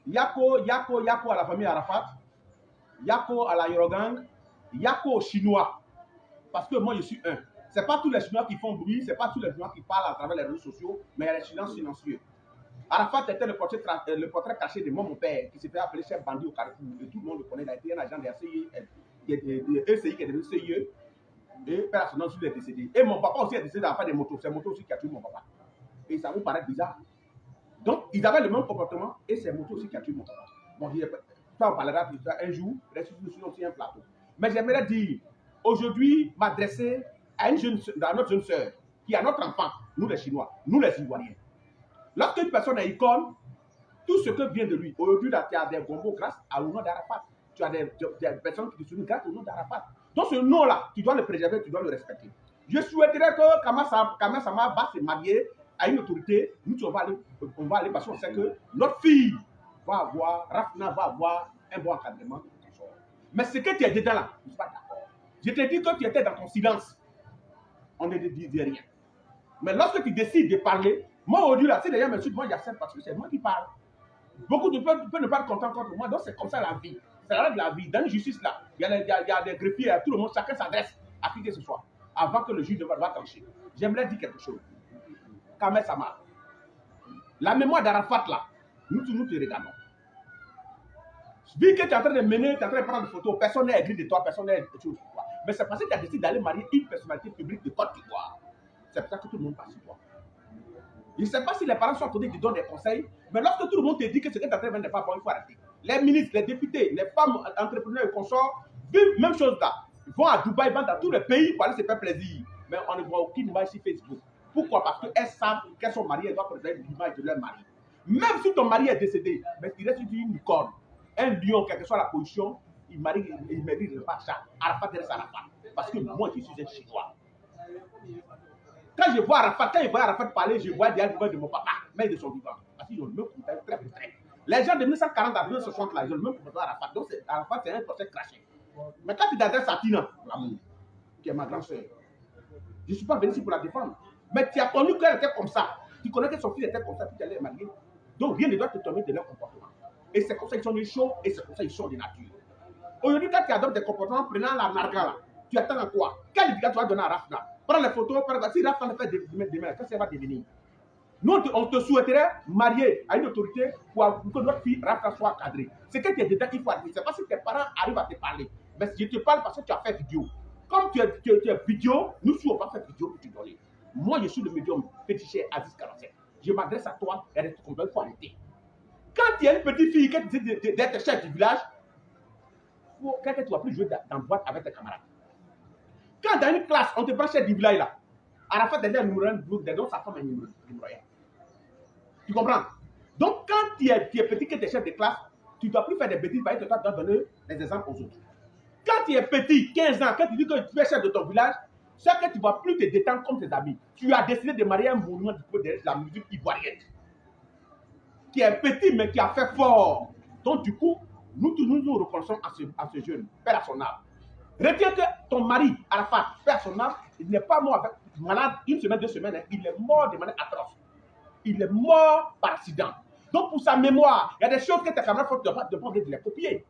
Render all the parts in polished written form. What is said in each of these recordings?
Yako à la famille Arafat, Yako à la Yorogang, Yako aux Chinois. Parce que moi, je suis un. Ce n'est pas tous les Chinois qui font bruit, ce n'est pas tous les Chinois qui parlent à travers les réseaux sociaux, mais il y a les Chinois silencieux. Arafat était le portrait caché de mon père, qui s'est fait appeler chef bandit au Carrefour. Et tout le monde le connaît, il a été un agent de la CIE, ECI qui est devenu CIE. Et père son nom est décédé. Et mon papa aussi est décédé à la fin des motos. C'est moto aussi qui a tué mon papa. Et ça vous paraît bizarre. Donc, ils avaient le même comportement et c'est moto aussi qui a tué mon papa. Bon, ça, on parlera de ça un jour, sur aussi un plateau. Mais j'aimerais dire, aujourd'hui, m'adresser à notre jeune sœur, qui a notre enfant, nous les Chinois, nous les Ivoiriens. Lorsqu'une personne est icône, tout ce que vient de lui, aujourd'hui, tu as des gombos grâce au nom d'Arafat. Tu as des personnes qui te souviennent grâce au nom d'Arafat. Donc ce nom-là, tu dois le préserver, tu dois le respecter. Je souhaiterais que Kama Sama va se marier à une autorité. Nous, on va aller parce qu'on sait que notre fille va avoir, Rafna va avoir un bon encadrement. Mais ce que tu es dedans là, je ne suis pas d'accord. Je te dis que tu étais dans ton silence. On ne te disait rien. Mais lorsque tu décides de parler, moi aujourd'hui là, si les gens me suivent, moi j'accepte parce que c'est moi qui parle. Beaucoup de peuvent ne pas être contents contre moi, donc c'est comme ça la vie. C'est la règle de la vie. Dans la justice là, il y a des greffiers, tout le monde, chacun s'adresse à qui que ce soit, avant que le juge va trancher. J'aimerais dire quelque chose. Kamel Sama, la mémoire d'Arafat là, nous te regardons. Vu que tu es en train de mener, tu es en train de prendre des photos, personne n'est aigri de toi, personne n'est de toi. Mais c'est parce que tu as décidé d'aller marier une personnalité publique de Côte d'Ivoire. C'est pour ça que tout le monde passe sur toi. Je ne sais pas si les parents sont à côté qui donnent des conseils, mais lorsque tout le monde te dit que ce que tu es en train de faire n'est pas bon, il faut arrêter. Les ministres, les députés, les femmes entrepreneurs et consorts vivent même chose là. Ils vont à Dubaï, ils vont dans tous les pays pour aller se faire plaisir. Mais on ne voit aucune image sur Facebook. Pourquoi? Parce qu'elles savent qu'elles sont mariées, elles doivent préserver l'image de leur mari. Même si ton mari est décédé, mais il reste une licorne, un lion, quelle que soit la position, il ne mérite pas ça. Arafat reste Arafat. Parce que moi, je suis un Chinois. Quand je vois Arafat parler, je vois des arguments de mon papa, mais de son vivant. Parce qu'ils ont le même comportement très très. Les gens de 1940 à 1960 là, ils ont le même comportement d'Arafat. Donc Arafat, c'est un procès craché. Mais quand tu t'adresses à Tina, l'amour, qui est ma grande soeur, je ne suis pas venu ici pour la défendre. Mais tu as connu qu'elle était comme ça. Tu connais que son fils était comme ça, puis tu allais marier. Donc rien ne doit te tomber de leur comportement. Et c'est comme ça qu'ils sont des chauds et c'est comme ça qu'ils sont des natures. Aujourd'hui, quand tu adoptes des comportements prenant la narga là, tu attends à quoi? Quel éducat tu vas donner à Rafna? Prends les photos, si Rafna le fait demain, qu'est-ce qu'elle va devenir? Nous, on te souhaiterait marier à une autorité pour que notre fille Rafna soit cadrée. C'est que tu es dedans qu'il faut admettre. C'est pas si tes parents arrivent à te parler. Mais je te parle parce que tu as fait vidéo. Comme tu es vidéo, nous aussi on va faire vidéo pour te donner. Moi, je suis le médium petit cher Aziz 47. Je m'adresse à toi et reste comme il faut arrêter. Quand tu es une petite fille qui décide d'être chef du village, quand tu ne vas plus jouer dans boîte avec tes camarades. Quand dans une classe, on te prend chef du village là, Arafat est numéro 1, donc sa femme est numéro 1. Tu comprends? Donc quand tu es petit, que tu es chef de classe, tu ne dois plus faire des bêtises, parce que tu dois donner des exemples aux autres. Quand tu es petit, 15 ans, quand tu dis que tu es chef de ton village, c'est que tu ne vas plus te détendre comme tes amis. Tu as décidé de marier un monument du coup de la musique ivoirienne. Qui est petit, mais qui a fait fort. Donc du coup, nous reconnaissons à ce jeune, père à son âme. Retiens que ton mari, Arafat, père à son âme, il n'est pas mort avec malade une semaine, 2 semaines, hein, il est mort de manière atroce. Il est mort par accident. Donc pour sa mémoire, il y a des choses que tes camarades font, tu n'as pas de les copier.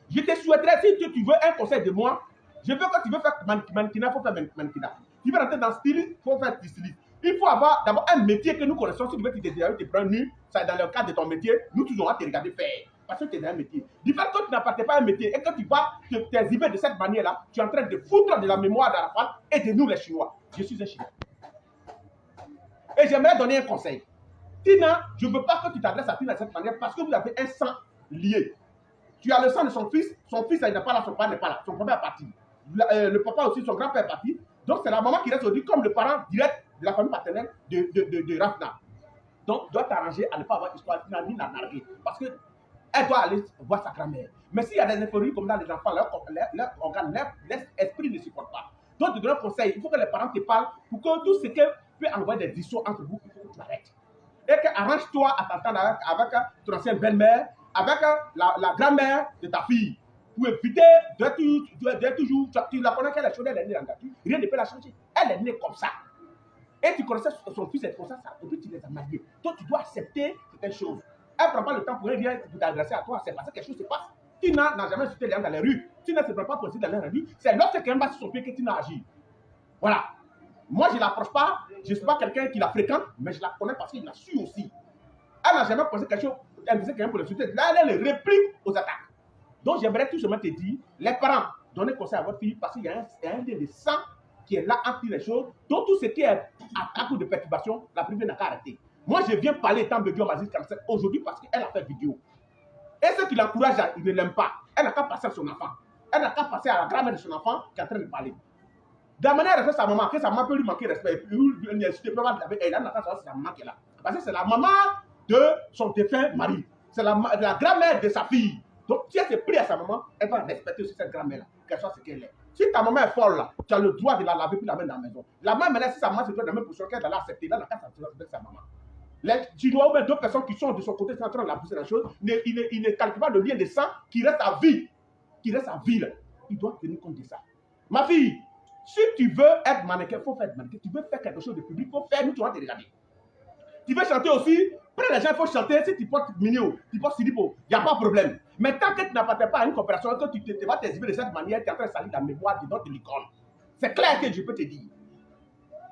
Je te souhaiterais, si tu veux un conseil de moi, je veux que tu veux faire mannequinat, il faut faire mannequinat. Tu veux rentrer dans le style, il faut faire du style. Il faut avoir d'abord un métier que nous connaissons. Si tu veux que tu te prends nu, ça dans le cadre de ton métier, nous toujours on va te regarder faire. Parce que tu es dans un métier. Du fait que tu n'appartiens pas à un métier et que tu vas t'exhiber de cette manière-là, tu es en train de foutre de la mémoire d'Arafat et de nous les Chinois. Je suis un Chinois. Et j'aimerais donner un conseil. Tina, je ne veux pas que tu t'adresses à Tina de cette manière parce que vous avez un sang lié. Tu as le sang de son fils il n'est pas là, son père n'est pas là, son papa est parti. Le papa aussi, son grand-père est parti. Donc c'est la maman qui reste aujourd'hui comme le parent direct de la famille paternelle de Rafna. Donc tu dois t'arranger à ne pas avoir histoire ni la narguer. Parce qu'elle doit aller voir sa grand-mère. Mais s'il y a des euphories comme dans les enfants, leur esprit ne supporte pas. Donc tu donnes un conseil, il faut que les parents te parlent pour que tout ce qui peut envoyer des histoires entre vous, il faut que tu arrêtes. Et que arrange-toi à t'entendre avec ton ancienne belle-mère, avec la grand-mère de ta fille, pour éviter de toujours, tu la connais qu'elle est chaude, elle est née en gâteau, rien ne peut la changer. Elle est née comme ça. Et tu connaissais son fils est comme ça, et puis tu les as mariés. Donc tu dois accepter certaines choses. Elle ne prend pas le temps pour rien pour t'adresser à toi. C'est parce que quelque chose se passe. Tina n'a jamais insulté les gens dans les rues. Tina ne se prend pas pour insulter dans les rues. C'est lorsque quelqu'un va sur son pied que Tina agit. Voilà. Moi, je ne l'approche pas. Je ne suis pas quelqu'un qui la fréquente, mais je la connais parce qu'il la suit aussi. Elle n'a jamais posé quelque chose. Elle disait quelqu'un pour l'insulter. Là, elle est réplique aux attaques. Donc, j'aimerais tout simplement te dire, les parents, donnez conseil à votre fille parce qu'il y a un lien de sang qui est là entre les choses. Donc, tout ce qui est attaque ou de perturbation, la privée n'a qu'à arrêter. Moi, je viens parler étant vidéo Mazis 47 aujourd'hui parce qu'elle a fait vidéo. Et ceux qui l'encouragent, ils ne l'aiment pas. Elle n'a qu'à passer à son enfant. Elle n'a qu'à passer à la grand-mère de son enfant qui est en train de parler. De la manière elle fait sa maman, que sa maman peut lui manquer respect. Et puis, elle n'a qu'à savoir si sa maman qui est là. Parce que c'est la maman de son défunt mari. C'est la grand-mère de sa fille. Donc, si elle se prie à sa maman, elle va respecter aussi cette grand-mère-là, qu'elle soit ce qu'elle est. Si ta maman est folle, là, tu as le droit de la laver puis la mettre dans la maison. La maman, maintenant, si sa maman se trouve dans la même position qu'elle va l'accepter, là, la casse avec sa maman. Tu dois ouvrir deux personnes qui sont de son côté, qui sont en train de la pousser la chose. Il ne calcule pas le lien de sang qui reste à vie. Qui reste à vie, là. Il doit tenir compte de ça. Ma fille, si tu veux être mannequin, il faut faire mannequin. Tu veux faire quelque chose de public, il faut faire, nous, tu vas te regarder. Tu veux chanter aussi, prends les gens, il faut chanter. Si tu portes mignon, tu portes silipo, il n'y a pas de problème. Mais tant que tu n'appartiens pas à une coopération, que tu vas t'exhiber de cette manière, tu es en train de salir ta mémoire dedans de l'icône. C'est clair que je peux te dire.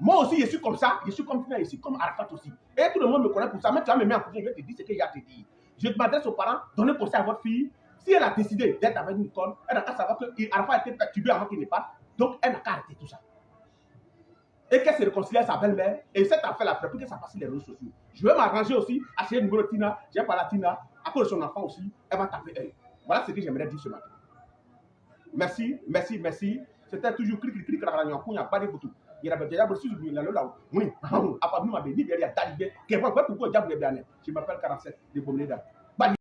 Moi aussi, je suis comme ça, je suis comme Tina ici, comme Arafat aussi. Et tout le monde me connaît pour ça. Mais tu vas me mettre en couple, je vais te dire ce qu'il y a à te dire. Je m'adresse aux parents, donnez conseil à votre fille. Si elle a décidé d'être avec une icône, elle n'a qu'à savoir que Arafat a été perturbé avant qu'il ne parte. Donc, elle n'a qu'à arrêter tout ça. Et qu'elle se réconcilie avec sa belle-mère. Et cette affaire-là, plus que ça passe sur les réseaux sociaux. Je vais m'arranger aussi à chercher le numéro de Tina. J'ai parlé à Tina. À cause de son enfant aussi, elle va taper elle. Voilà ce que j'aimerais dire ce matin. Merci, merci, merci. C'était toujours clic, clic, clic, clic, clic, clic, pas de photos. Il y a déjà reçu le là, là, oui, à part nous, ma béni, il y a talibé. Je m'appelle 47 de Boméda.